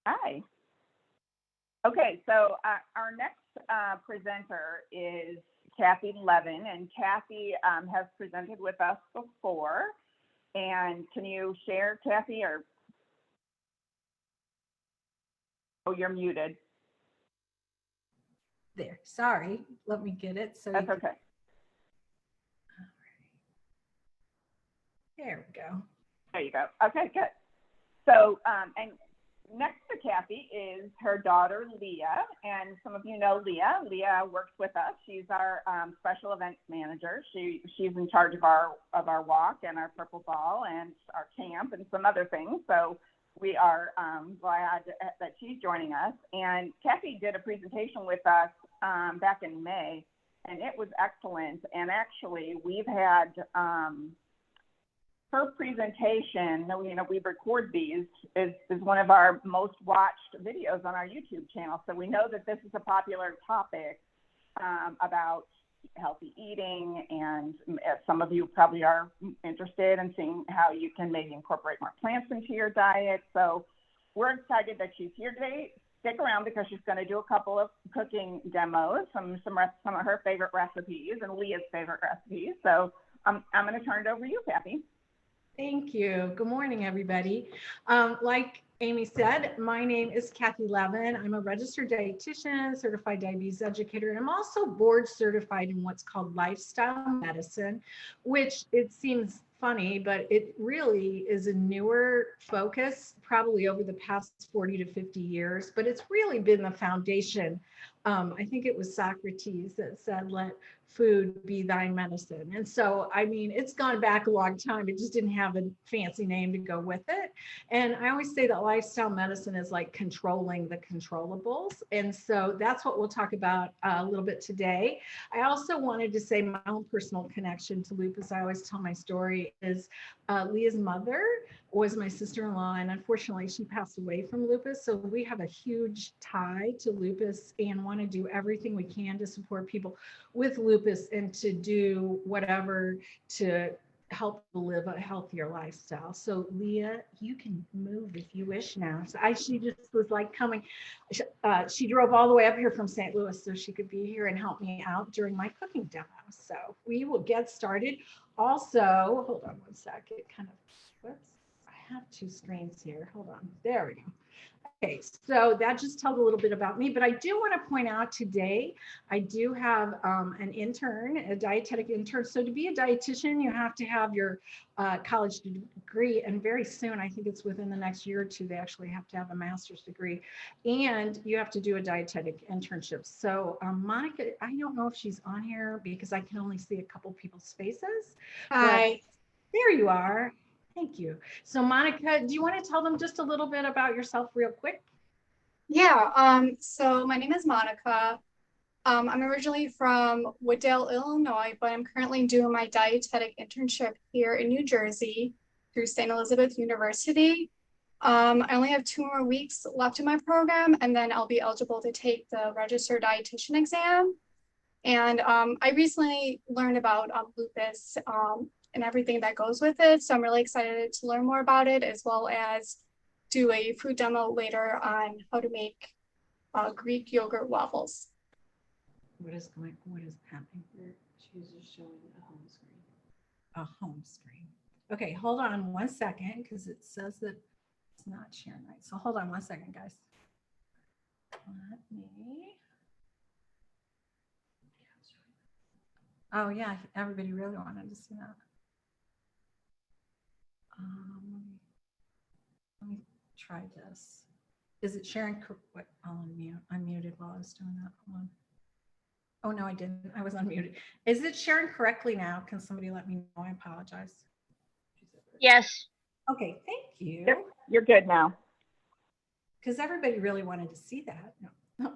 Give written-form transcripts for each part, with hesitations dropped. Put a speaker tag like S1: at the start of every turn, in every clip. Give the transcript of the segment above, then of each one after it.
S1: Hi. Okay, so our next presenter is Kathy Levin, and Kathy has presented with us before. And can you share, Kathy, or, oh, you're muted.
S2: There, sorry, let me get it. So
S1: that's okay.
S2: All right. There we go.
S1: There you go. Okay, good. So, and next to Kathy is her daughter, Leah, and some of you know Leah. Leah works with us. She's our special events manager. She's in charge of our walk and our purple ball and our camp and some other things. So we are glad that she's joining us. And Kathy did a presentation with us back in May, and it was excellent. And actually, we've had her presentation, we record these, is one of our most watched videos on our YouTube channel. So we know that this is a popular topic about healthy eating, and some of you probably are interested in seeing how you can maybe incorporate more plants into your diet. So we're excited that she's here today. Stick around because she's going to do a couple of cooking demos, some of her favorite recipes and Leah's favorite recipes. So I'm going to turn it over to you, Kathy.
S2: Thank you. Good morning, everybody. Like Amy said, my name is Kathy Levin. I'm a registered dietitian, certified diabetes educator, and I'm also board certified in what's called lifestyle medicine, which it seems funny, but it really is a newer focus, probably over the past 40 to 50 years, but it's really been the foundation. I think it was Socrates that said, let food be thy medicine. And so, I mean, it's gone back a long time. It just didn't have a fancy name to go with it. And I always say that lifestyle medicine is like controlling the controllables. And so that's what we'll talk about a little bit today. I also wanted to say my own personal connection to lupus. I always tell my story is Leah's mother was my sister-in-law, and unfortunately she passed away from lupus. So we have a huge tie to lupus and want to do everything we can to support people with lupus and to do whatever to help live a healthier lifestyle. So Leah, you can move if you wish now. So she just was like coming, she drove all the way up here from St. Louis so she could be here and help me out during my cooking demo. So we will get started. Also, hold on one second, kind of, whoops, I have two screens here. Hold on, there we go. Okay, so that just tells a little bit about me, but I do want to point out today, I do have an intern, a dietetic intern. So to be a dietitian, you have to have your college degree, and very soon, I think it's within the next year or two, they actually have to have a master's degree, and you have to do a dietetic internship. So Monica, I don't know if she's on here because I can only see a couple people's faces.
S3: Hi.
S2: There you are. Thank you. So Monica, do you want to tell them just a little bit about yourself real quick?
S3: Yeah, so my name is Monica. I'm originally from Wooddale, Illinois, but I'm currently doing my dietetic internship here in New Jersey through St. Elizabeth University. I only have 2 more weeks left in my program, and then I'll be eligible to take the registered dietitian exam. And I recently learned about lupus and everything that goes with it. So I'm really excited to learn more about it, as well as do a food demo later on how to make Greek yogurt waffles.
S2: What is happening?
S4: She's just showing a home screen.
S2: A home screen. Okay, hold on one second because it says that it's not sharing right. So hold on one second, guys. Let me. Oh yeah, everybody really wanted to see that. Let me try this. Is it sharing? What? I'll unmute. I muted while I was doing that. Hold on. Oh no, I didn't. I was unmuted. Is it sharing correctly now? Can somebody let me know? I apologize.
S5: Yes.
S2: Okay, thank you.
S1: You're good now.
S2: Because everybody really wanted to see that. No.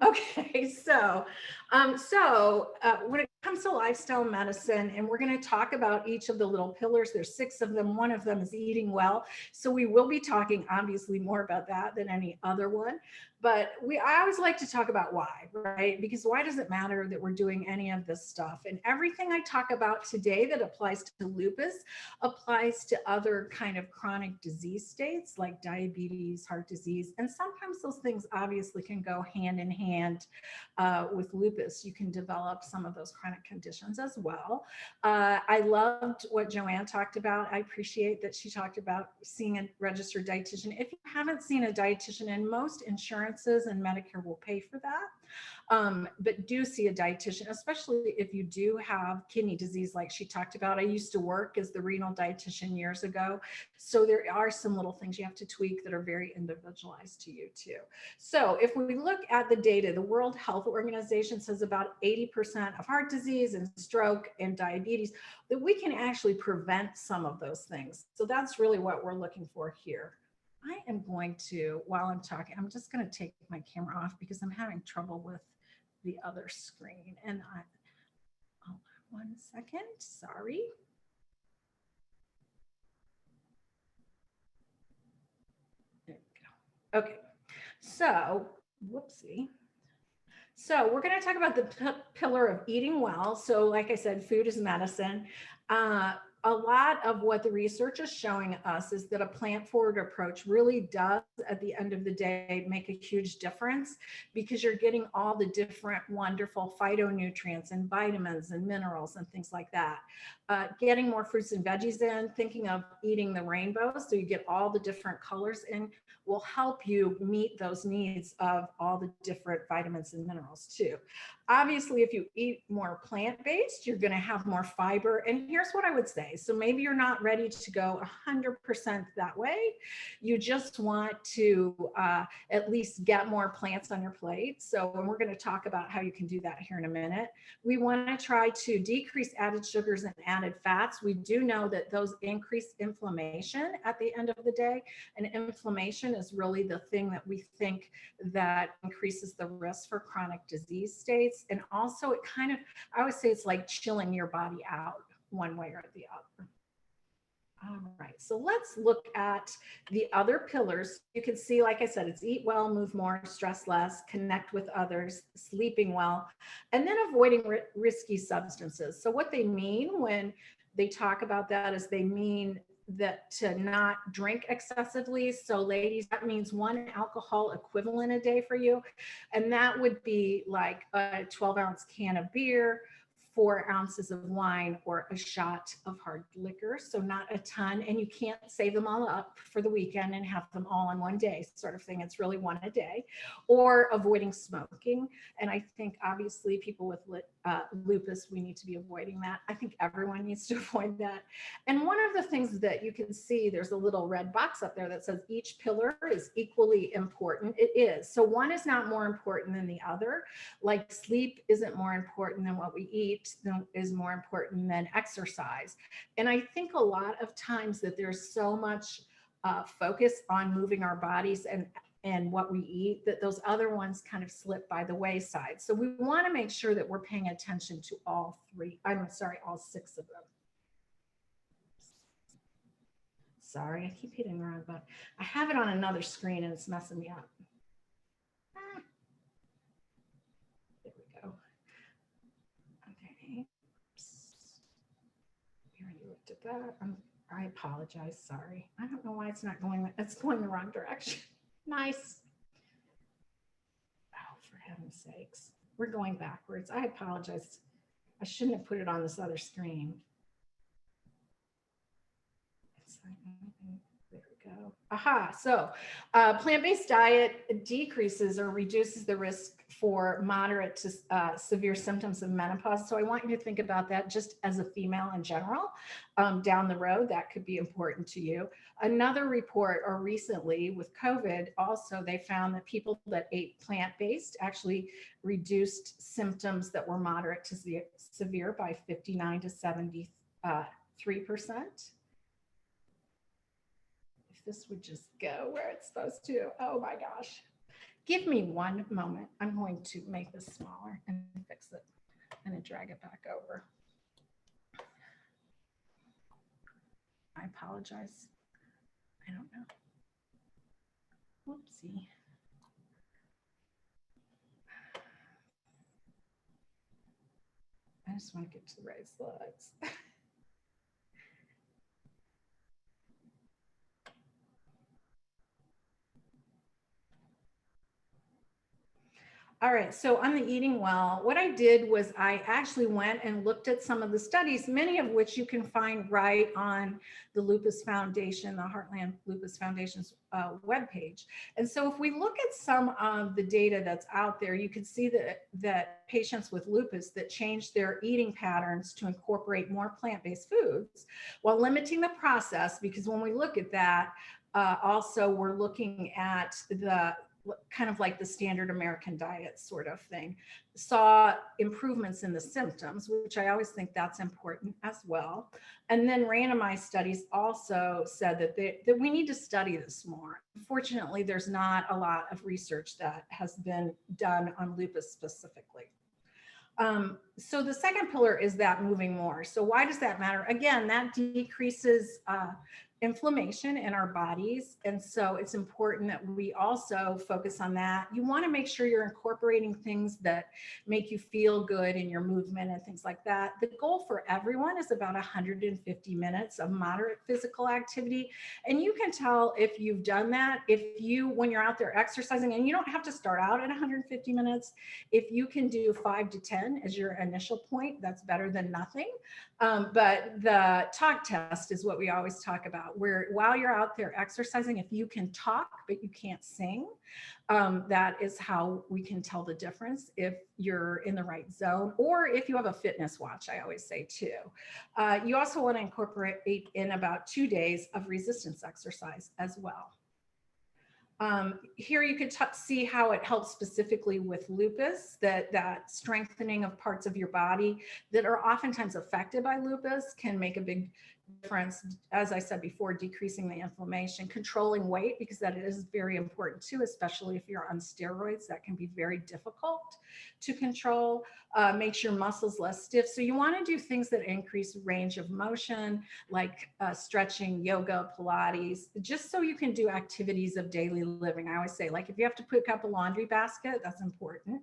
S2: Okay, so when it comes to lifestyle medicine, and we're going to talk about each of the little pillars. There's 6 of them. One of them is eating well. So we will be talking obviously more about that than any other one. But I always like to talk about why, right? Because why does it matter that we're doing any of this stuff? And everything I talk about today that applies to lupus applies to other kind of chronic disease states like diabetes, heart disease. And sometimes those things obviously can go hand in hand with lupus. You can develop some of those chronic conditions as well. I loved what Joanne talked about. I appreciate that she talked about seeing a registered dietitian. If you haven't seen a dietitian, and most insurances and Medicare will pay for that, but do see a dietitian, especially if you do have kidney disease like she talked about. I used to work as the renal dietitian years ago. So there are some little things you have to tweak that are very individualized to you too. So if we look at the data, the World Health Organization says about 80% of heart disease and stroke and diabetes, that we can actually prevent some of those things. So that's really what we're looking for here. I am going to, while I'm talking, I'm just going to take my camera off because I'm having trouble with the other screen. And hold on 1 second, sorry. There we go. Okay, so, whoopsie. So we're going to talk about the pillar of eating well. So like I said, food is medicine. A lot of what the research is showing us is that a plant-forward approach really does, at the end of the day, make a huge difference because you're getting all the different wonderful phytonutrients and vitamins and minerals and things like that. Getting more fruits and veggies in, thinking of eating the rainbow so you get all the different colors in, will help you meet those needs of all the different vitamins and minerals too. Obviously, if you eat more plant-based, you're going to have more fiber. And here's what I would say. So maybe you're not ready to go 100% that way. You just want to at least get more plants on your plate. So and we're going to talk about how you can do that here in a minute. We want to try to decrease added sugars and added fats. We do know that those increase inflammation at the end of the day. And inflammation is really the thing that we think that increases the risk for chronic disease states. And also it kind of, I would say it's like chilling your body out one way or the other. All right, so let's look at the other pillars. You can see, like I said, it's eat well, move more, stress less, connect with others, sleeping well, and then avoiding risky substances. So what they mean when they talk about that is they mean that to not drink excessively. So ladies, that means 1 alcohol equivalent a day for you. And that would be like a 12-ounce can of beer, 4 ounces of wine, or a shot of hard liquor. So not a ton, and you can't save them all up for the weekend and have them all in one day sort of thing. It's really 1 a day. Or avoiding smoking. And I think obviously people with lupus, we need to be avoiding that. I think everyone needs to avoid that. And one of the things that you can see, there's a little red box up there that says each pillar is equally important. It is. So one is not more important than the other. Like sleep isn't more important than what we eat, is more important than exercise. And I think a lot of times that there's so much focus on moving our bodies and what we eat, that those other ones kind of slip by the wayside. So we want to make sure that we're paying attention to all 6 of them. Sorry, I keep hitting the wrong button. I have it on another screen and it's messing me up. There we go. Okay. We already looked at that. I apologize, sorry. I don't know why it's not going, it's going the wrong direction. Nice. Oh, for heaven's sakes. We're going backwards. I apologize. I shouldn't have put it on this other screen. It's like, there we go. Aha, so plant-based diet decreases or reduces the risk for moderate to severe symptoms of menopause. So I want you to think about that just as a female in general. Down the road, that could be important to you. Another report, or recently with COVID, also they found that people that ate plant-based actually reduced symptoms that were moderate to severe by 59 to 73%. This would just go where it's supposed to. Oh my gosh. Give me 1 moment. I'm going to make this smaller and fix it. kind of drag it back over. I apologize. I don't know. Whoopsie. I just want to get to the right slides. All right, so on the eating well, what I did was I actually went and looked at some of the studies, many of which you can find right on the Lupus Foundation, the Heartland Lupus Foundation's webpage. And so if we look at some of the data that's out there, you can see that patients with lupus that change their eating patterns to incorporate more plant-based foods while limiting the process, because when we look at that, also we're looking at the kind of like the standard American diet sort of thing, saw improvements in the symptoms, which I always think that's important as well. And then randomized studies also said that we need to study this more. Unfortunately, there's not a lot of research that has been done on lupus specifically. So the second pillar is that moving more. So why does that matter? Again, that decreases inflammation in our bodies. And so it's important that we also focus on that. You want to make sure you're incorporating things that make you feel good in your movement and things like that. The goal for everyone is about 150 minutes of moderate physical activity. And you can tell if you've done that, when you're out there exercising, and you don't have to start out at 150 minutes. If you can do 5 to 10 as your initial point, that's better than nothing. But the talk test is what we always talk about, where while you're out there exercising, if you can talk, but you can't sing, that is how we can tell the difference if you're in the right zone, or if you have a fitness watch, I always say too. You also want to incorporate in about 2 days of resistance exercise as well. Here you could see how it helps specifically with lupus, that strengthening of parts of your body that are oftentimes affected by lupus can make a big difference. As I said before, decreasing the inflammation, controlling weight, because that is very important too, especially if you're on steroids. That can be very difficult to control. Makes your muscles less stiff. So you want to do things that increase range of motion, like stretching, yoga, Pilates, just so you can do activities of daily living. I always say, like, if you have to pick up a laundry basket, that's important.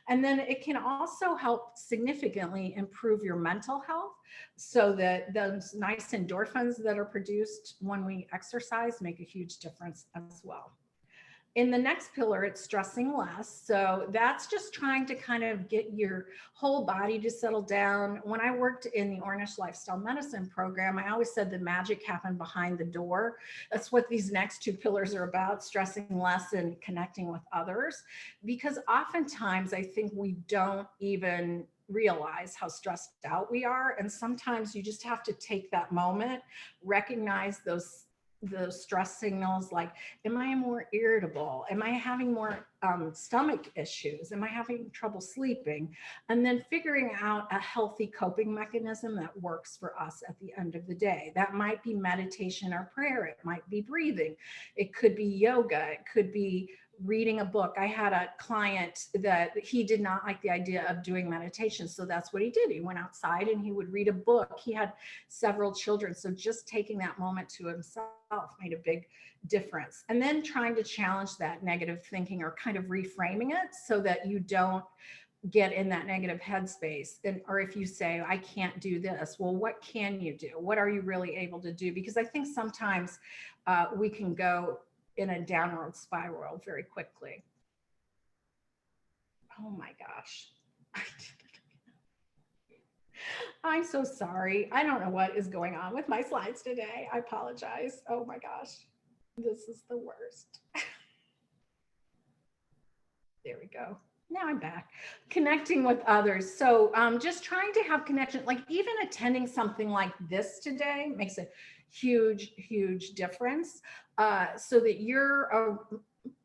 S2: And then it can also help significantly improve your mental health, so that those nice endorphins that are produced when we exercise make a huge difference as well. In the next pillar, it's stressing less. So that's just trying to kind of get your whole body to settle down. When I worked in the Ornish Lifestyle Medicine program, I always said the magic happened behind the door. That's what these next 2 pillars are about, stressing less and connecting with others. Because oftentimes I think we don't even realize how stressed out we are. And sometimes you just have to take that moment, recognize those stress signals, like, am I more irritable? Am I having more stomach issues? Am I having trouble sleeping? And then figuring out a healthy coping mechanism that works for us at the end of the day. That might be meditation or prayer. It might be breathing. It could be yoga. It could be reading a book. I had a client that he did not like the idea of doing meditation. So that's what he did. He went outside and he would read a book. He had several children. So just taking that moment to himself made a big difference. And then trying to challenge that negative thinking, or kind of reframing it so that you don't get in that negative headspace. Or if you say, I can't do this, well, what can you do? What are you really able to do? Because I think sometimes we can go in a downward spiral very quickly. Oh my gosh. I'm so sorry. I don't know what is going on with my slides today. I apologize. Oh my gosh. This is the worst. There we go. Now I'm back. Connecting with others. So just trying to have connection, like even attending something like this today makes a huge, huge difference, so that you're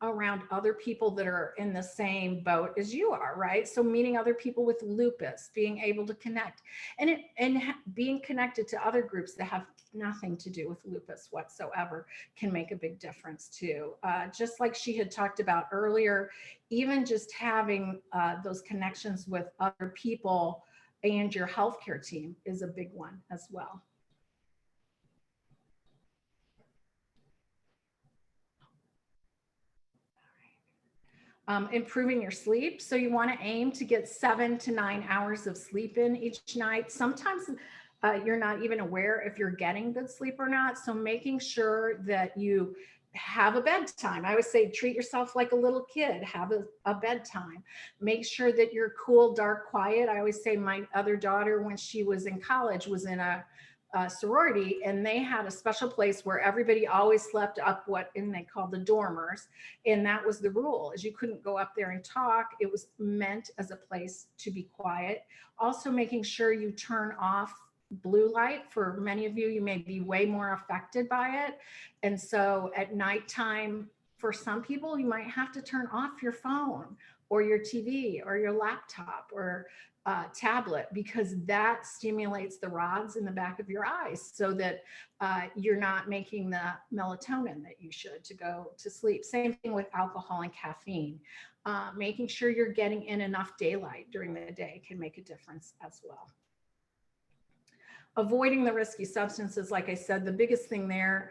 S2: around other people that are in the same boat as you are, right? So meeting other people with lupus, being able to connect, and being connected to other groups that have nothing to do with lupus whatsoever can make a big difference too. Just like she had talked about earlier, even just having those connections with other people and your healthcare team is a big one as well. Improving your sleep. So you want to aim to get 7 to 9 hours of sleep in each night. Sometimes you're not even aware if you're getting good sleep or not. So making sure that you have a bedtime. I always say treat yourself like a little kid, have a bedtime. Make sure that you're cool, dark, quiet. I always say my other daughter, when she was in college, was in a sorority, and they had a special place where everybody always slept up and they called the dormers. And that was the rule, is you couldn't go up there and talk. It was meant as a place to be quiet. Also making sure you turn off blue light. For many of you, you may be way more affected by it. And so at nighttime, for some people, you might have to turn off your phone or your TV or your laptop or tablet, because that stimulates the rods in the back of your eyes, so that you're not making the melatonin that you should to go to sleep. Same thing with alcohol and caffeine. Making sure you're getting in enough daylight during the day can make a difference as well. Avoiding the risky substances, like I said, the biggest thing there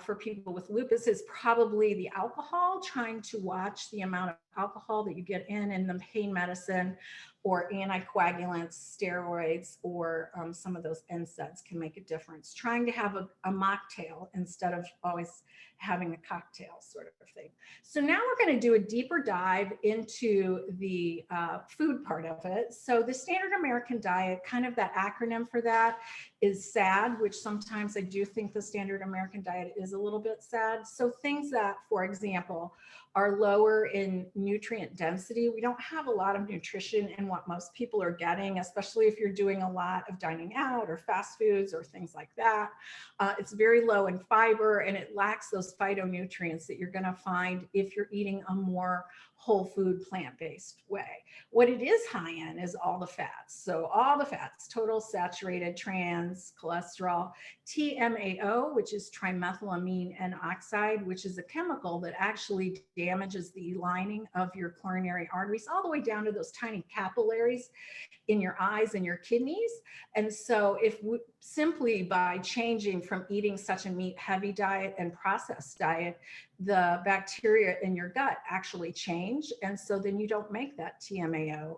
S2: for people with lupus is probably the alcohol. Trying to watch the amount of alcohol that you get in the pain medicine or anticoagulants, steroids, or some of those NSAIDs can make a difference. Trying to have a mocktail instead of always having a cocktail sort of thing. So now we're going to do a deeper dive into the food part of it. So the standard American diet, kind of that acronym for that is SAD, which sometimes I do think the standard American diet is a little bit sad. So things that, for example, are lower in nutrient density. We don't have a lot of nutrition in what most people are getting, especially if you're doing a lot of dining out or fast foods or things like that. It's very low in fiber, and it lacks those phytonutrients that you're going to find if you're eating a more whole food plant-based way. What it is high in is all the fats. So all the fats, total saturated, trans, cholesterol, TMAO, which is trimethylamine N oxide, which is a chemical that actually damages the lining of your coronary arteries all the way down to those tiny capillaries in your eyes and your kidneys. And so if we, simply by changing from eating such a meat heavy diet and processed diet, the bacteria in your gut actually change. And so then you don't make that TMAO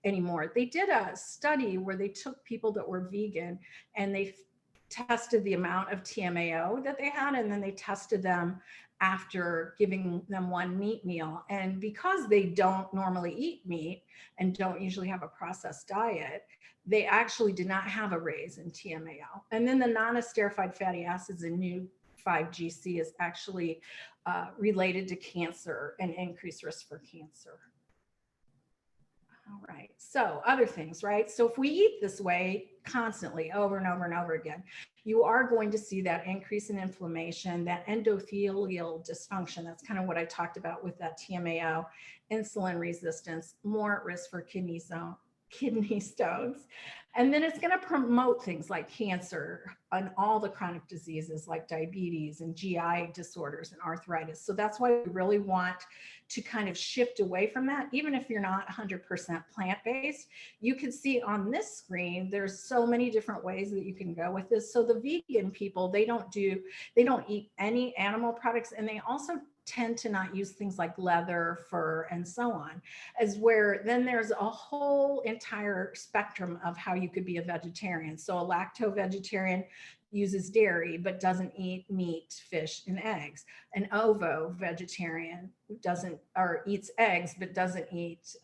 S2: anymore. They did a study where they took people that were vegan and they tested the amount of TMAO that they had, and then they tested them after giving them one meat meal. And because they don't normally eat meat and don't usually have a processed diet, they actually did not have a raise in TMAO. And then the non-esterified fatty acids in new 5GC is actually related to cancer and increased risk for cancer. All right, so other things, right? So if we eat this way constantly over and over and over again, you are going to see that increase in inflammation, that endothelial dysfunction. That's kind of what I talked about with that TMAO, insulin resistance, more at risk for kidney stones. And then it's going to promote things like cancer and all the chronic diseases like diabetes and GI disorders and arthritis. So that's why we really want to kind of shift away from that. Even if you're not 100% plant-based, you can see on this screen, there's so many different ways that you can go with this. So the vegan people, they don't eat any animal products, and they also tend to not use things like leather, fur, and so on, as where then there's a whole entire spectrum of how you could be a vegetarian. So a lacto-vegetarian uses dairy but doesn't eat meat, fish, and eggs. An ovo-vegetarian eats eggs but doesn't eat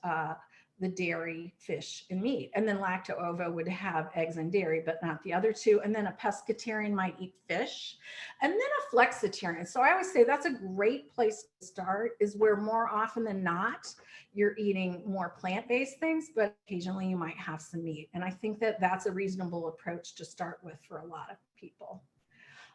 S2: the dairy, fish, and meat. And then lacto-ovo would have eggs and dairy, but not the other two. And then a pescatarian might eat fish. And then a flexitarian. So I always say that's a great place to start, is where more often than not, you're eating more plant-based things, but occasionally you might have some meat. And I think that that's a reasonable approach to start with for a lot of people.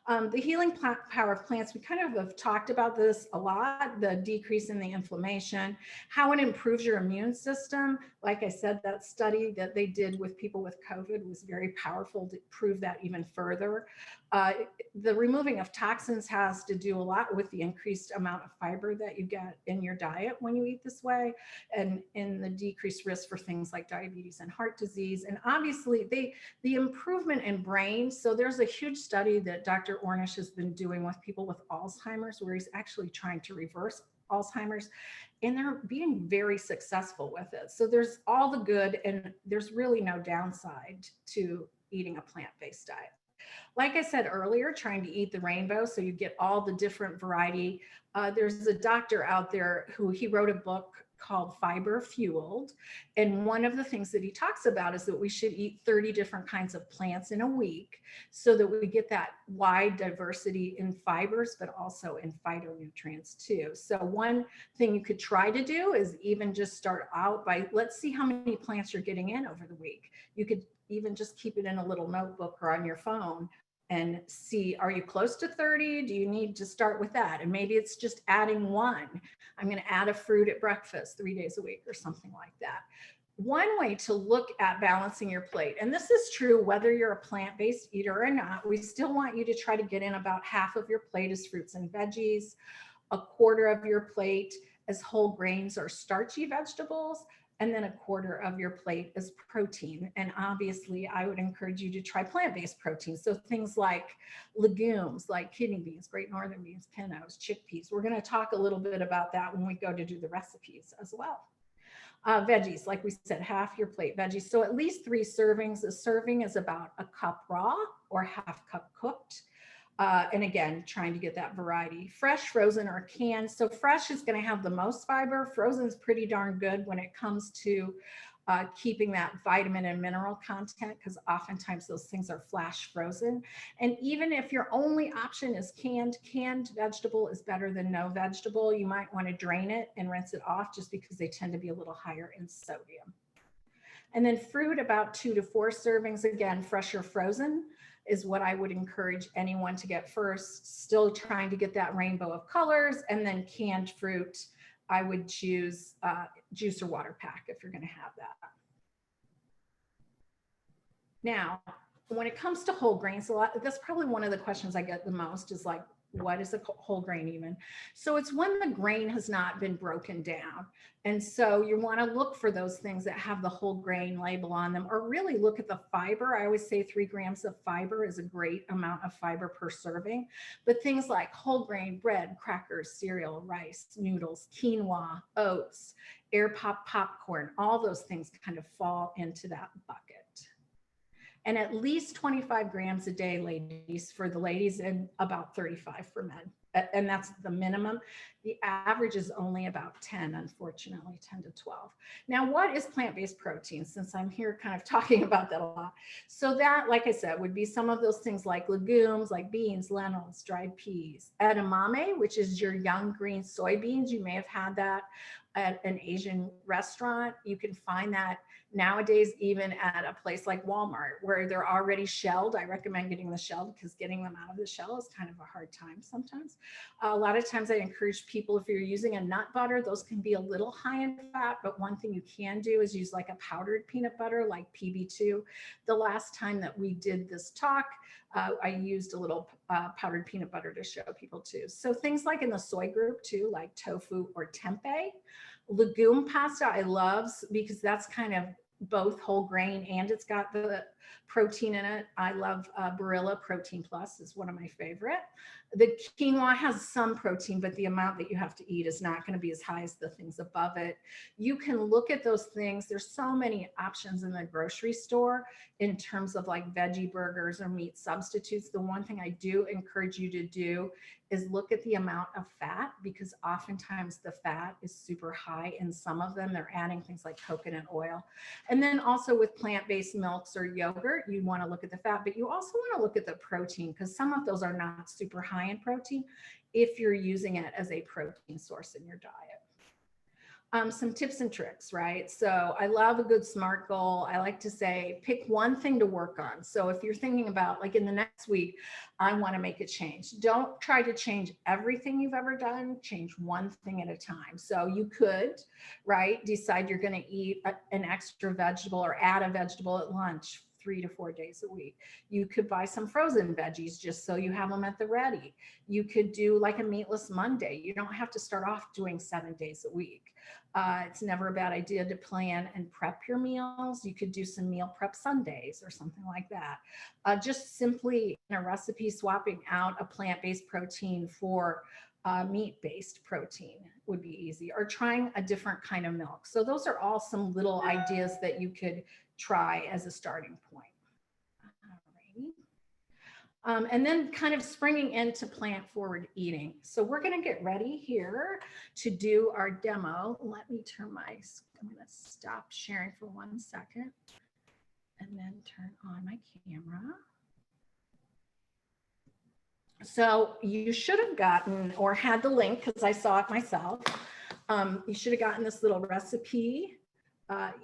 S2: The healing power of plants, we kind of have talked about this a lot, the decrease in the inflammation, how it improves your immune system. Like I said, that study that they did with people with COVID was very powerful to prove that even further. The removing of toxins has to do a lot with the increased amount of fiber that you get in your diet when you eat this way, and in the decreased risk for things like diabetes and heart disease. And obviously the improvement in brain. So there's a huge study that Dr. Ornish has been doing with people with Alzheimer's, where he's actually trying to reverse Alzheimer's, and they're being very successful with it. So there's all the good, and there's really no downside to eating a plant-based diet. Like I said earlier, trying to eat the rainbow so you get all the different variety. There's a doctor out there who he wrote a book called Fiber Fueled. And one of the things that he talks about is that we should eat 30 different kinds of plants in a week so that we get that wide diversity in fibers, but also in phytonutrients too. So one thing you could try to do is even just start out by, let's see how many plants you're getting in over the week. You could even just keep it in a little notebook or on your phone and see, are you close to 30? Do you need to start with that? And maybe it's just adding one. I'm going to add a fruit at breakfast 3 days a week or something like that. One way to look at balancing your plate, and this is true whether you're a plant-based eater or not, we still want you to try to get in about half of your plate as fruits and veggies, a quarter of your plate as whole grains or starchy vegetables, and then a quarter of your plate is protein. And obviously I would encourage you to try plant-based protein. So things like legumes, like kidney beans, great northern beans, pintos, chickpeas. We're gonna talk a little bit about that when we go to do the recipes as well. Veggies, like we said, half your plate veggies. So at least 3 servings. A serving is about a cup raw or half cup cooked. And again, trying to get that variety. Fresh, frozen, or canned. So fresh is going to have the most fiber. Frozen is pretty darn good when it comes to keeping that vitamin and mineral content, because oftentimes those things are flash frozen. And even if your only option is canned vegetable is better than no vegetable. You might want to drain it and rinse it off just because they tend to be a little higher in sodium. And then fruit, about 2 to 4 servings. Again, fresh or frozen is what I would encourage anyone to get first. Still trying to get that rainbow of colors. And then canned fruit, I would choose juice or water pack if you're going to have that. Now, when it comes to whole grains, that's probably one of the questions I get the most is like, what is a whole grain even? So it's when the grain has not been broken down. And so you want to look for those things that have the whole grain label on them, or really look at the fiber. I always say 3 grams of fiber is a great amount of fiber per serving. But things like whole grain bread, crackers, cereal, rice, noodles, quinoa, oats, air pop popcorn, all those things kind of fall into that bucket. And at least 25 grams a day, ladies, for the ladies, and about 35 for men. And that's the minimum. The average is only about 10, unfortunately, 10 to 12. Now, what is plant-based protein? Since I'm here kind of talking about that a lot. So that, like I said, would be some of those things like legumes, like beans, lentils, dried peas. Edamame, which is your young green soybeans. You may have had that at an Asian restaurant. You can find that nowadays even at a place like Walmart where they're already shelled. I recommend getting the shell because getting them out of the shell is kind of a hard time sometimes. A lot of times I encourage people, if you're using a nut butter, those can be a little high in fat, but one thing you can do is use like a powdered peanut butter like PB2. The last time that we did this talk, I used a little powdered peanut butter to show people too. So things like in the soy group too, like tofu or tempeh. Legume pasta I love because that's kind of both whole grain and it's got the protein in it. I love Barilla Protein Plus is one of my favorite. The quinoa has some protein, but the amount that you have to eat is not going to be as high as the things above it. You can look at those things. There's so many options in the grocery store in terms of like veggie burgers or meat substitutes. The one thing I do encourage you to do is look at the amount of fat, because oftentimes the fat is super high in some of them. They're adding things like coconut oil. And then also with plant-based milks or yogurt, you want to look at the fat, but you also want to look at the protein, because some of those are not super high in protein if you're using it as a protein source in your diet. Some tips and tricks, right? So I love a good SMART goal. I like to say, pick one thing to work on. So if you're thinking about like in the next week, I want to make a change. Don't try to change everything you've ever done. Change one thing at a time. So you could, right, decide you're going to eat an extra vegetable or add a vegetable at lunch 3 to 4 days a week. You could buy some frozen veggies just so you have them at the ready. You could do like a meatless Monday. You don't have to start off doing 7 days a week. It's never a bad idea to plan and prep your meals. You could do some meal prep Sundays or something like that. Just simply in a recipe swapping out a plant-based protein for meat-based protein would be easy, or trying a different kind of milk. So those are all some little ideas that you could try as a starting point. And then kind of springing into plant-forward eating. So we're going to get ready here to do our demo. Let me turn I'm going to stop sharing for 1 second and then turn on my camera. So you should have gotten or had the link, because I saw it myself. You should have gotten this little recipe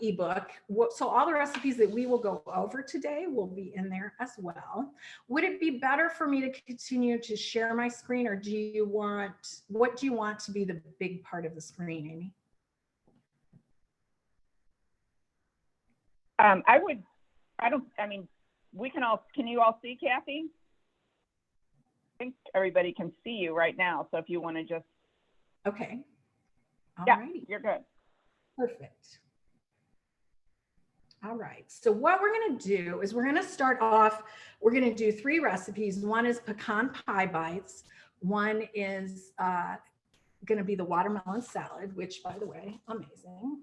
S2: ebook. So all the recipes that we will go over today will be in there as well. Would it be better for me to continue to share my screen, or what do you want to be the big part of the screen, Amy?
S1: Can you all see Kathy? I think everybody can see you right now. So if you want to just.
S2: Okay. All
S1: yeah,
S2: righty.
S1: You're good.
S2: Perfect. All right, so what we're going to do is we're going to start off, we're going to do 3 recipes. One is pecan pie bites. One is going to be the watermelon salad, which, by the way, amazing.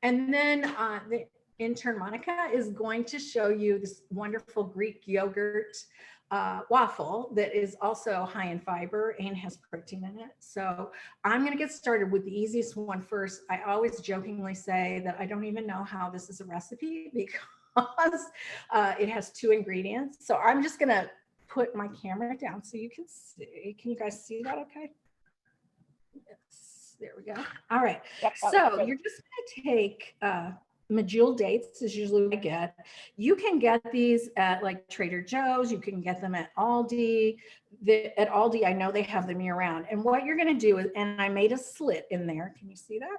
S2: And then the intern Monica is going to show you this wonderful Greek yogurt waffle that is also high in fiber and has protein in it. So I'm going to get started with the easiest one first. I always jokingly say that I don't even know how this is a recipe because it has 2 ingredients. So I'm just going to put my camera down so you can see. Can you guys see that okay? Yes, there we go. All right.
S1: Yep,
S2: so you're just going to take medjool dates is usually what I get. You can get these at like Trader Joe's. You can get them at Aldi. At Aldi, I know they have them year round. And what you're going to do is, and I made a slit in there. Can you see that?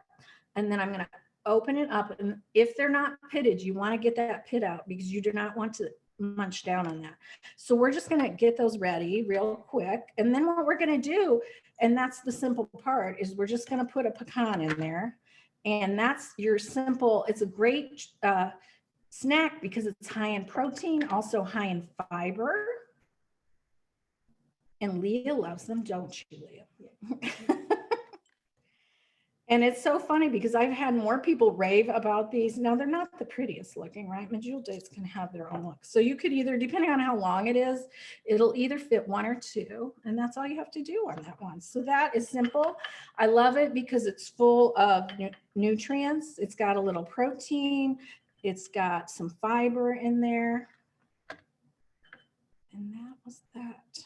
S2: And then I'm going to open it up. And if they're not pitted, you want to get that pit out because you do not want to munch down on that. So we're just going to get those ready real quick. And then what we're going to do, and that's the simple part, is we're just going to put a pecan in there. And that's your simple, it's a great snack because it's high in protein, also high in fiber. And Leah loves them, don't you, Leah? And it's so funny because I've had more people rave about these. Now, they're not the prettiest looking, right? Medjool dates can have their own look. So you could either, depending on how long it is, it'll either fit 1 or 2. And that's all you have to do on that one. So that is simple. I love it because it's full of nutrients. It's got a little protein. It's got some fiber in there. And that was that.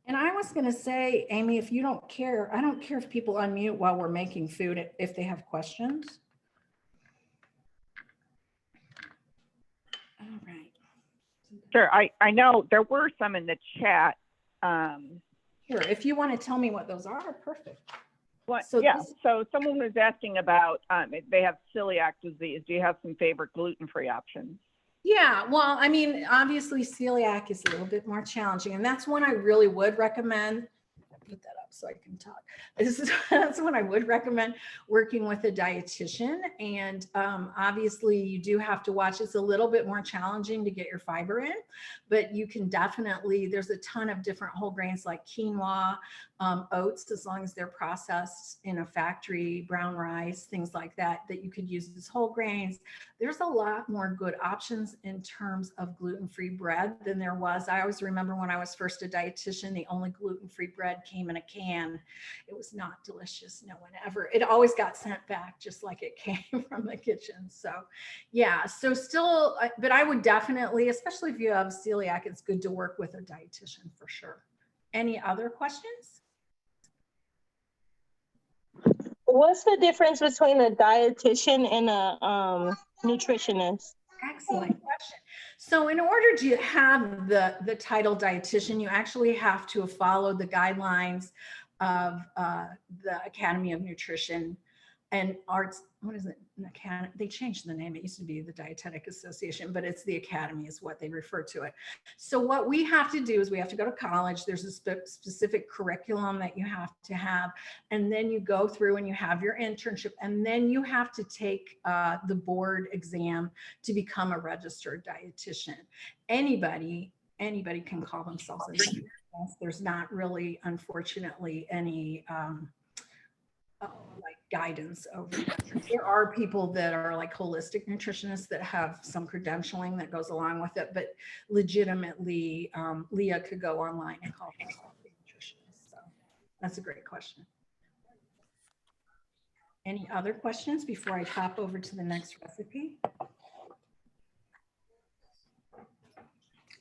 S2: And I was going to say, Amy, if you don't care, I don't care if people unmute while we're making food if they have questions. All right.
S1: Sure. I know there were some in the chat.
S2: Sure. If you want to tell me what those are, perfect.
S1: So someone was asking about they have celiac disease. Do you have some favorite gluten-free options?
S2: Yeah, well, I mean, obviously celiac is a little bit more challenging, and that's one I really would recommend. Put that up so I can talk. That's when I would recommend working with a dietitian. And obviously you do have to watch. It's a little bit more challenging to get your fiber in, but you can definitely, there's a ton of different whole grains like quinoa, oats, as long as they're processed in a factory, brown rice, things like that, that you could use as whole grains. There's a lot more good options in terms of gluten-free bread than there was. I always remember when I was first a dietitian, the only gluten-free bread came in a can. It was not delicious. No one ever, it always got sent back just like it came from the kitchen. So yeah, so still, but I would definitely, especially if you have celiac, it's good to work with a dietitian for sure. Any other questions?
S6: What's the difference between a dietitian and a nutritionist?
S2: Excellent question. So in order to have the title dietitian, you actually have to follow the guidelines of the Academy of Nutrition. and arts, what is it? They changed the name. It used to be the Dietetic Association, but it's the Academy is what they refer to it. So what we have to do is we have to go to college. There's a specific curriculum that you have to have. And then you go through and you have your internship, and then you have to take the board exam to become a registered dietitian. Anybody can call themselves a dietitian. There's not really, unfortunately, any like guidance over that. There are people that are like holistic nutritionists that have some credentialing that goes along with it, but legitimately, Leah could go online and call herself a nutritionist. So that's a great question. Any other questions before I hop over to the next recipe?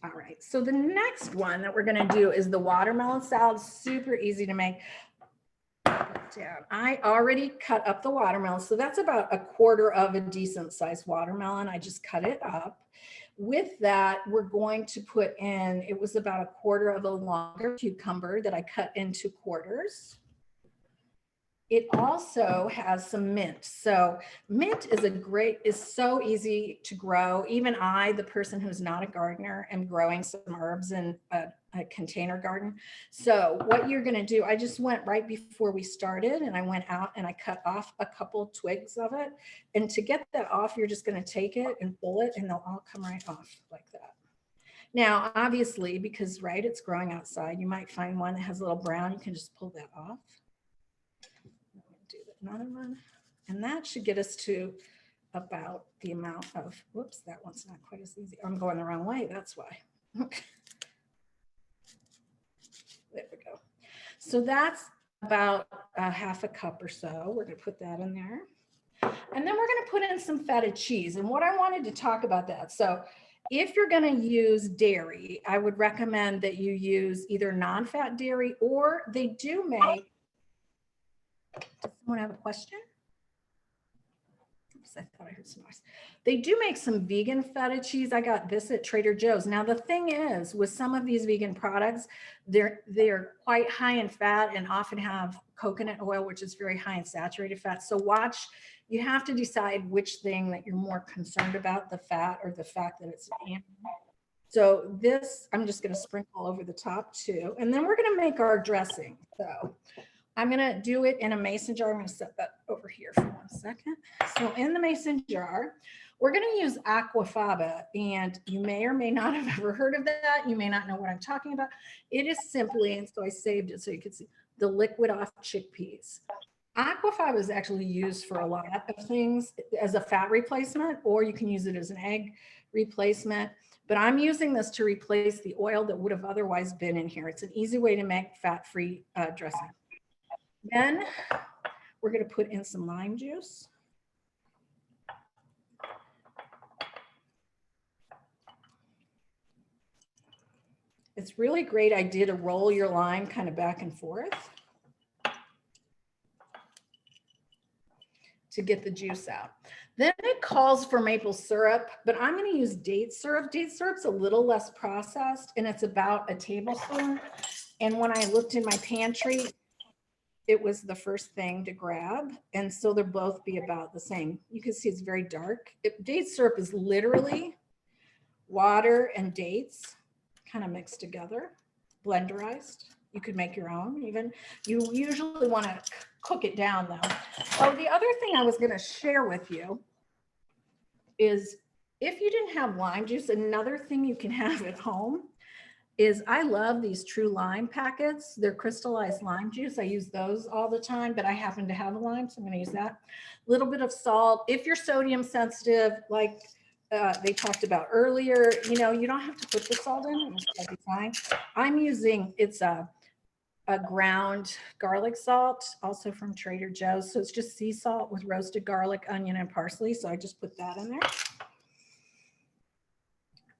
S2: All right, so the next one that we're gonna do is the watermelon salad. Super easy to make. Down. I already cut up the watermelon. So that's about a quarter of a decent sized watermelon. I just cut it up. With that, we're going to put in, it was about a quarter of a longer cucumber that I cut into quarters. It also has some mint. So mint is so easy to grow. Even I, the person who's not a gardener, am growing some herbs in a container garden. So what you're gonna do, I just went right before we started and I went out and I cut off a couple twigs of it. And to get that off, you're just gonna take it and pull it and they'll all come right off like that. Now, obviously, because right, it's growing outside, you might find one that has a little brown, you can just pull that off. Do another one. And that should get us to about the amount of, whoops, that one's not quite as easy. I'm going the wrong way, that's why. Okay. There we go. So that's about a half a cup or so. We're going to put that in there. And then we're going to put in some feta cheese. And what I wanted to talk about that. So if you're going to use dairy, I would recommend that you use either non-fat dairy, or they do make, does someone have a question? Oops, I thought I heard some noise. They do make some vegan feta cheese. I got this at Trader Joe's. Now, the thing is, with some of these vegan products, they're quite high in fat and often have coconut oil, which is very high in saturated fat. So watch, you have to decide which thing that you're more concerned about, the fat or the fact that it's animal. So this, I'm just going to sprinkle over the top too. And then we're going to make our dressing. So I'm going to do it in a mason jar. I'm going to set that over here for 1 second. So in the mason jar, we're going to use aquafaba, and you may or may not have ever heard of that. You may not know what I'm talking about. It is simply, and so I saved it so you can see, the liquid off chickpeas. Aquafaba is actually used for a lot of things as a fat replacement, or you can use it as an egg replacement. But I'm using this to replace the oil that would have otherwise been in here. It's an easy way to make fat-free dressing. Then we're going to put in some lime juice. It's really a great idea to roll your lime kind of back and forth to get the juice out. Then it calls for maple syrup, but I'm going to use date syrup. Date syrup's a little less processed, and it's about a tablespoon. And when I looked in my pantry, it was the first thing to grab. And so they'll both be about the same. You can see it's very dark. Date syrup is literally water and dates kind of mixed together, blenderized. You could make your own even. You usually want to cook it down though. Oh, the other thing I was going to share with you is if you didn't have lime juice, another thing you can have at home is, I love these True Lime packets. They're crystallized lime juice. I use those all the time, but I happen to have a lime, so I'm going to use that. A little bit of salt. If you're sodium sensitive, like they talked about earlier, you know, you don't have to put the salt in. It's fine. I'm using, it's a ground garlic salt, also from Trader Joe's. So it's just sea salt with roasted garlic, onion, and parsley. So I just put that in there.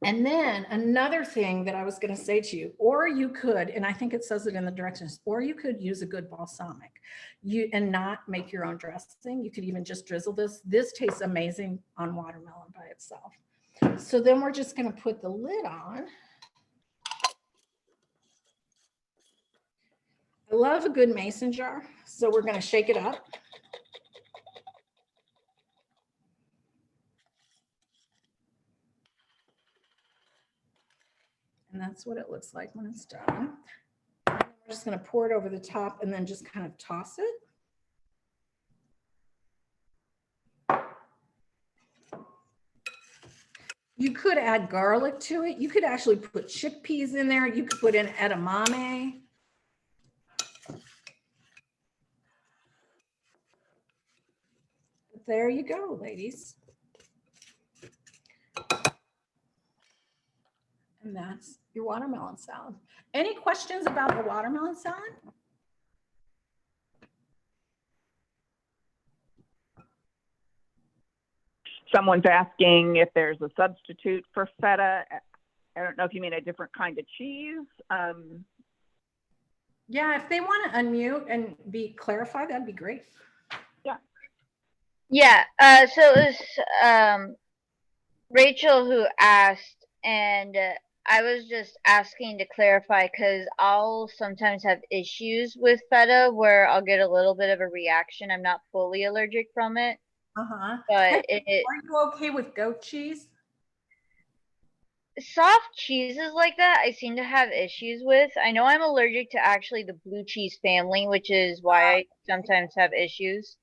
S2: And then another thing that I was going to say to you, or you could, and I think it says it in the directions, or you could use a good balsamic and not make your own dressing. You could even just drizzle this. This tastes amazing on watermelon by itself. So then we're just going to put the lid on. I love a good mason jar. So we're going to shake it up. that's what it looks like when it's done. And we're just going to pour it over the top and then just kind of toss it. You could add garlic to it. You could actually put chickpeas in there. You could put in edamame. There you go, ladies. And that's your watermelon salad. Any questions about the watermelon salad?
S1: Someone's asking if there's a substitute for feta. I don't know if you mean a different kind of cheese.
S2: Yeah, if they want to unmute and be clarified, that'd be great.
S5: Yeah. So it was Rachel who asked, and I was just asking to clarify because I'll sometimes have issues with feta where I'll get a little bit of a reaction. I'm not fully allergic from it. But
S2: Are you okay with goat cheese?
S5: Soft cheeses like that, I seem to have issues with. I know I'm allergic to actually the blue cheese family, which is why I sometimes have issues.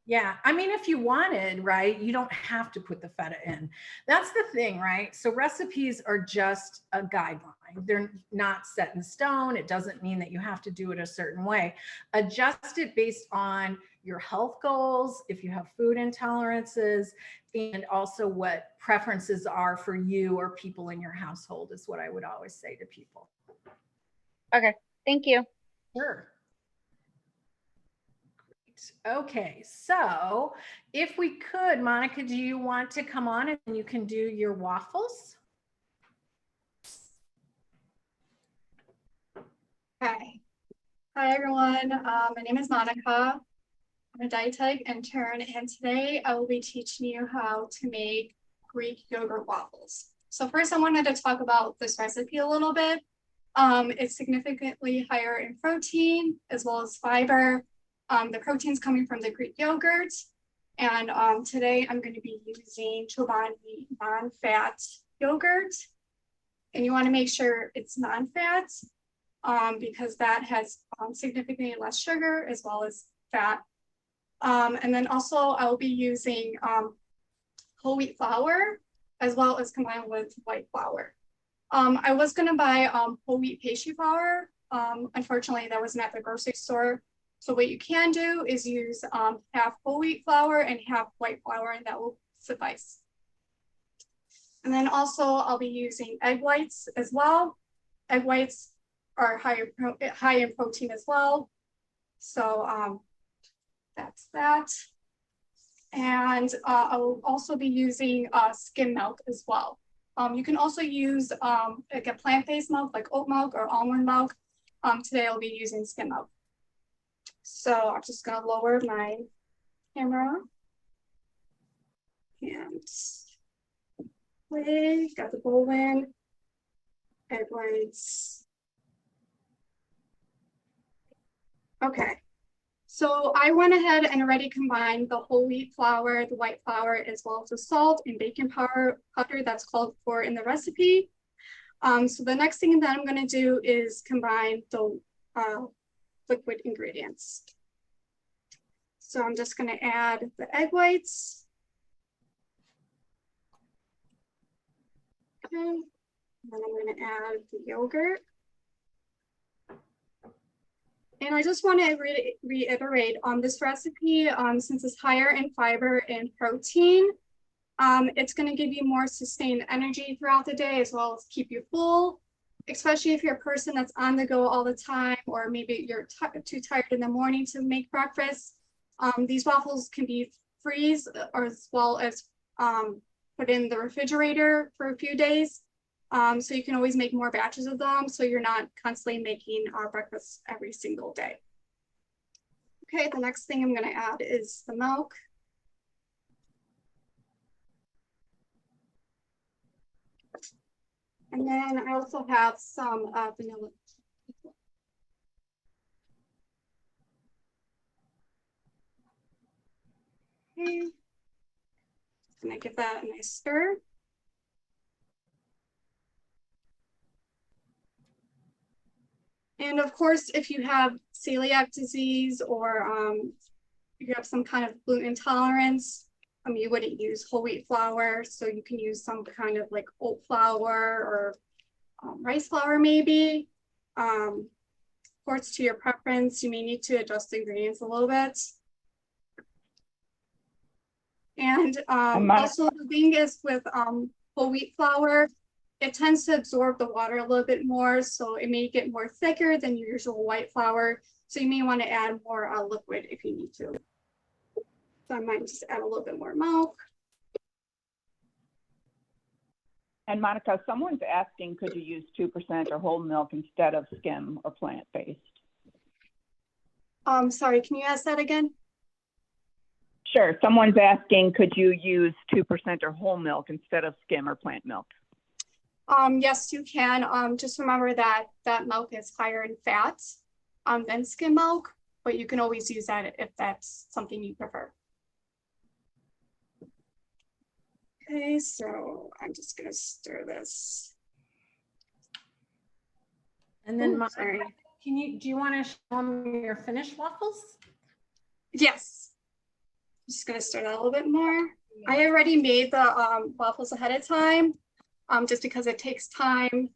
S2: Yeah, I mean, if you wanted, right, you don't have to put the feta in. That's the thing, right? So recipes are just a guideline. They're not set in stone. It doesn't mean that you have to do it a certain way. Adjust it based on your health goals, if you have food intolerances, and also what preferences are for you or people in your household is what I would always say to people.
S5: Okay, thank you.
S2: Sure. Okay, so if we could, Monica, do you want to come on and you can do your waffles?
S3: Okay. Hi, everyone. My name is Monica. I'm a dietetic intern, and today I will be teaching you how to make Greek yogurt waffles. So first, I wanted to talk about this recipe a little bit. It's significantly higher in protein as well as fiber. The protein's coming from the Greek yogurt. And today I'm going to be using Chobani non-fat yogurt. And you want to make sure it's non-fat because that has significantly less sugar as well as fat. And then also I'll be using whole wheat flour as well as combined with white flour. I was going to buy whole wheat pastry flour. Unfortunately, that wasn't at the grocery store. So what you can do is use half whole wheat flour and half white flour, and that will suffice. And then also I'll be using egg whites as well. Egg whites are high in protein as well. So that's that. And I will also be using skim milk as well. You can also use like a plant-based milk, like oat milk or almond milk. Today I'll be using skim milk. So I'm just gonna lower my camera. And wait, got the bowl in. Egg whites. Okay. So I went ahead and already combined the whole wheat flour, the white flour, as well as the salt and baking powder that's called for in the recipe. So the next thing that I'm going to do is combine the liquid ingredients. So I'm just going to add the egg whites. Okay. And then I'm going to add the yogurt. And I just want to reiterate on this recipe, since it's higher in fiber and protein, it's going to give you more sustained energy throughout the day as well as keep you full, especially if you're a person that's on the go all the time, or maybe you're too tired in the morning to make breakfast. These waffles can be freeze or as well as put in the refrigerator for a few days. So you can always make more batches of them so you're not constantly making breakfast every single day. Okay, the next thing I'm going to add is the milk. And then I also have some vanilla. Okay, just going to give that a nice stir. And of course, if you have celiac disease or you have some kind of gluten intolerance, you wouldn't use whole wheat flour. So you can use some kind of like oat flour or rice flour maybe. Of course, to your preference, you may need to adjust the ingredients a little bit. And also the thing is with whole wheat flour, it tends to absorb the water a little bit more, so it may get more thicker than your usual white flour. So you may want to add more liquid if you need to. So I might just add a little bit more milk.
S1: And Monica, someone's asking, could you use 2% or whole milk instead of skim or plant-based?
S3: Sorry, can you ask that again?
S1: Sure. Someone's asking, could you use 2% or whole milk instead of skim or plant milk?
S3: Yes, you can. Just remember that that milk is higher in fats than skim milk, but you can always use that if that's something you prefer. Okay, so I'm just gonna stir this.
S2: And then,
S3: Ooh, sorry.
S2: do you want to show them your finished waffles?
S3: Yes. I'm just gonna stir that a little bit more. I already made the waffles ahead of time, just because it takes time.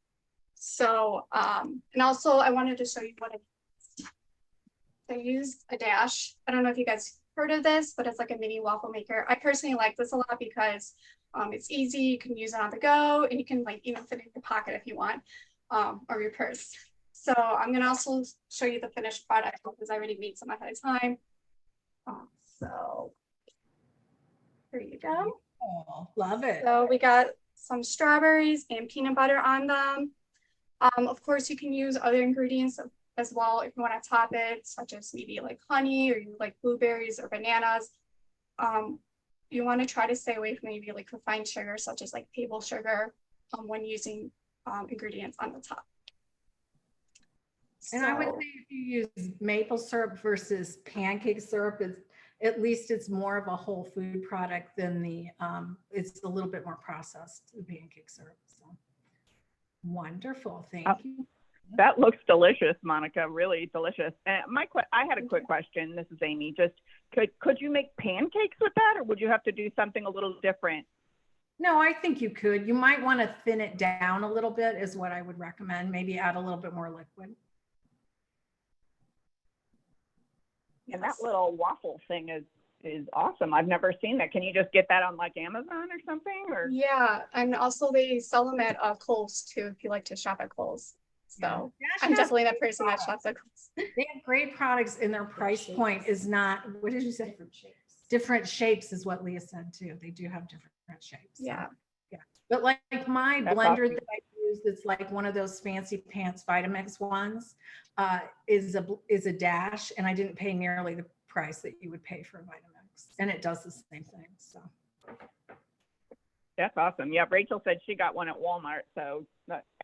S3: So, and also I wanted to show you what I used a Dash. I don't know if you guys heard of this, but it's like a mini waffle maker. I personally like this a lot because it's easy. You can use it on the go, and you can like even fit it in your pocket if you want, or your purse. So I'm gonna also show you the finished product because I already made some ahead of time. So here you go.
S2: Oh, love it.
S3: So we got some strawberries and peanut butter on them. Of course, you can use other ingredients as well if you want to top it, such as maybe like honey, or you like blueberries or bananas. You want to try to stay away from maybe like refined sugar, such as like table sugar, when using ingredients on the top.
S2: And I would say if you use maple syrup versus pancake syrup, at least it's more of a whole food product than the, it's a little bit more processed, the pancake syrup. So wonderful, thank you.
S1: That looks delicious, Monica, really delicious. And I had a quick question. This is Amy. Just could you make pancakes with that, or would you have to do something a little different?
S2: No, I think you could. You might want to thin it down a little bit is what I would recommend. Maybe add a little bit more liquid.
S1: And that little waffle thing is awesome. I've never seen that. Can you just get that on like Amazon or something? Or
S3: yeah, and also they sell them at Kohl's too, if you like to shop at Kohl's. So yeah, I'm definitely that person that shops at Kohl's.
S2: They have great products, and their price point is not, what did you say?
S4: Different shapes.
S2: Different shapes is what Leah said too. They do have different shapes.
S3: Yeah.
S2: Yeah. But like my
S1: That's
S2: blender
S1: awesome.
S2: that I use, that's like one of those fancy pants Vitamix ones, is a Dash, and I didn't pay nearly the price that you would pay for a Vitamix, and it does the same thing. So
S1: that's awesome. Yeah, Rachel said she got one at Walmart. So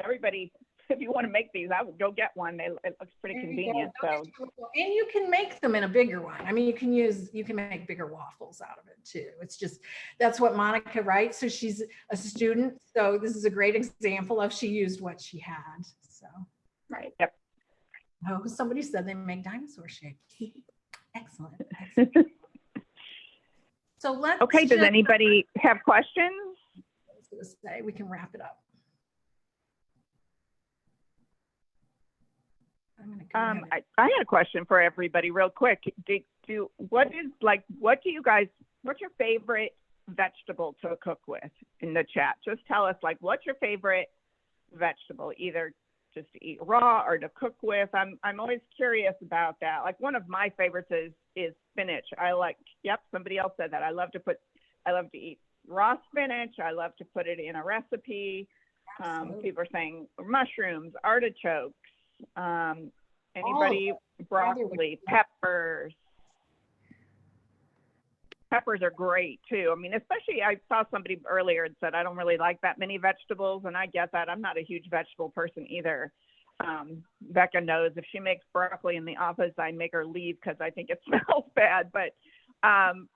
S1: everybody, if you want to make these, I would go get one. It looks pretty convenient. So,
S2: and you can make them in a bigger one. I mean, you can make bigger waffles out of it too. It's just, that's what Monica writes. So she's a student. So this is a great example of she used what she had. So,
S3: right.
S1: Yep.
S2: Oh, somebody said they make dinosaur shapes. Excellent. So let's.
S1: Okay. Does anybody have questions?
S2: I was going to say we can wrap it up.
S1: I had a question for everybody real quick. What's your favorite vegetable to cook with in the chat? Just tell us, like, what's your favorite vegetable, either just to eat raw or to cook with? I'm always curious about that. Like, one of my favorites is spinach. Somebody else said that. I love to eat raw spinach. I love to put it in a recipe. People are saying mushrooms, artichokes, broccoli, peppers. Peppers are great too. I mean, especially I saw somebody earlier and said, I don't really like that many vegetables. And I get that. I'm not a huge vegetable person either. Becca knows if she makes broccoli in the office, I make her leave because I think it smells bad. But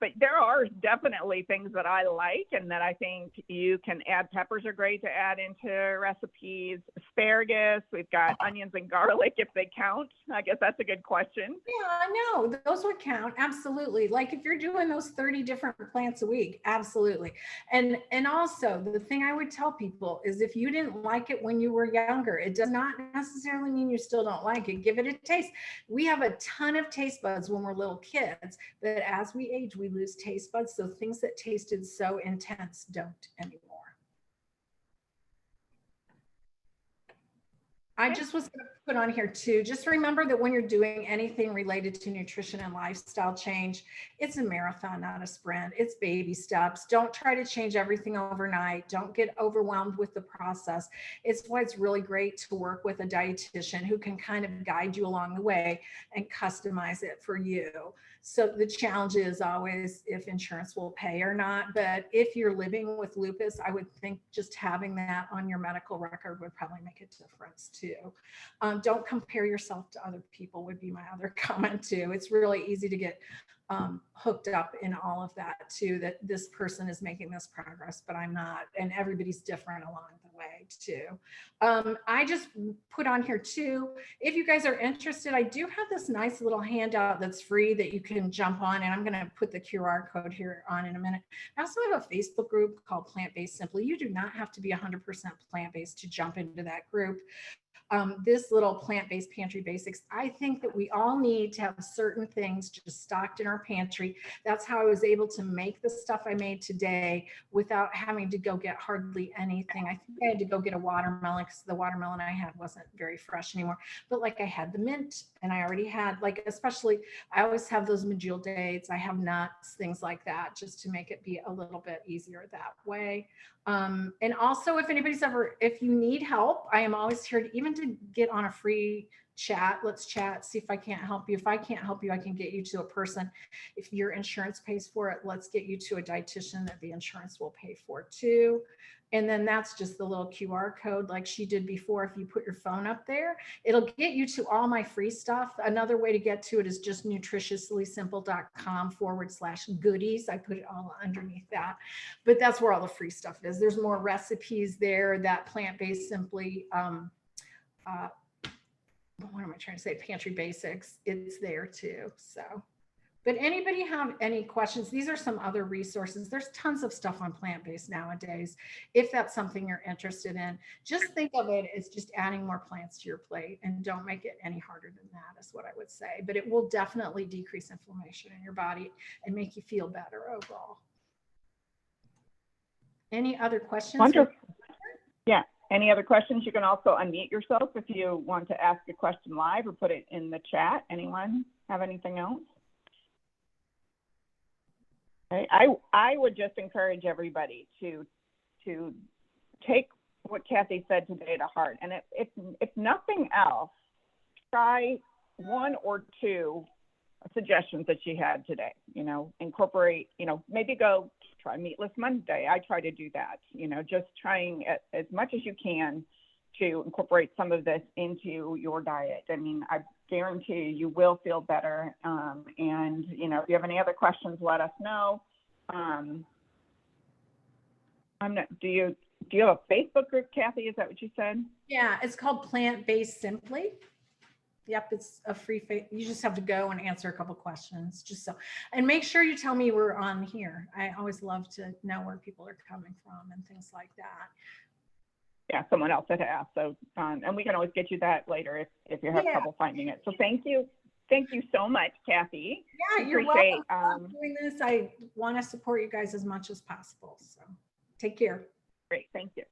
S1: But there are definitely things that I like and that I think you can add. Peppers are great to add into recipes. Asparagus, we've got onions and garlic if they count. I guess that's a good question.
S2: Yeah, no, those would count. Absolutely. Like if you're doing those 30 different plants a week, absolutely. And also the thing I would tell people is if you didn't like it when you were younger, it does not necessarily mean you still don't like it. Give it a taste. We have a ton of taste buds when we're little kids, but as we age, we lose taste buds. So things that tasted so intense don't anymore. I just was going to put on here too, just remember that when you're doing anything related to nutrition and lifestyle change, it's a marathon, not a sprint. It's baby steps. Don't try to change everything overnight. Don't get overwhelmed with the process. It's why it's really great to work with a dietitian who can kind of guide you along the way and customize it for you. So the challenge is always if insurance will pay or not. But if you're living with lupus, I would think just having that on your medical record would probably make a difference too. Don't compare yourself to other people would be my other comment too. It's really easy to get hooked up in all of that too, that this person is making this progress, but I'm not, and everybody's different along the way too. I just put on here too, if you guys are interested, I do have this nice little handout that's free that you can jump on, and I'm going to put the QR code here on in a minute. I also have a Facebook group called Plant-Based Simple. You do not have to be 100% plant-based to jump into that group. This little plant-based pantry basics, I think that we all need to have certain things just stocked in our pantry. That's how I was able to make the stuff I made today without having to go get hardly anything. I think I had to go get a watermelon because the watermelon I had wasn't very fresh anymore. But like I had the mint, and I already had, like, especially I always have those medjool dates. I have nuts, things like that, just to make it be a little bit easier that way. And also if you need help, I am always here to even to get on a free chat. Let's chat, see if I can't help you. If I can't help you, I can get you to a person. If your insurance pays for it, let's get you to a dietitian that the insurance will pay for too. And then that's just the little QR code like she did before. If you put your phone up there, it'll get you to all my free stuff. Another way to get to it is just nutritiouslysimple.com/goodies. I put it all underneath that, but that's where all the free stuff is. There's more recipes there. That plant-based simply, what am I trying to say? Pantry basics. It's there too. So. But anybody have any questions? These are some other resources. There's tons of stuff on plant-based nowadays. If that's something you're interested in, just think of it as just adding more plants to your plate, and don't make it any harder than that is what I would say. But it will definitely decrease inflammation in your body and make you feel better overall. Any other questions?
S1: Wonderful. Yeah. Any other questions? You can also unmute yourself if you want to ask a question live or put it in the chat. Anyone have anything else? I would just encourage everybody to take what Kathy said today to heart. And if nothing else, try one or two suggestions that she had today. Incorporate, maybe go try Meatless Monday. I try to do that, just trying as much as you can to incorporate some of this into your diet. I mean, I guarantee you will feel better. And, if you have any other questions, let us know. Do you have a Facebook group, Kathy? Is that what you said?
S2: Yeah, it's called Plant-Based Simply. Yep, it's a free, you just have to go and answer a couple questions and make sure you tell me we're on here. I always love to know where people are coming from and things like that.
S1: Yeah, someone else had asked. So, and we can always get you that later if you have trouble finding it. So thank you. Thank you so much, Kathy.
S2: Yeah, you're welcome for doing this. I want to support you guys as much as possible. So take care.
S1: Great. Thank you.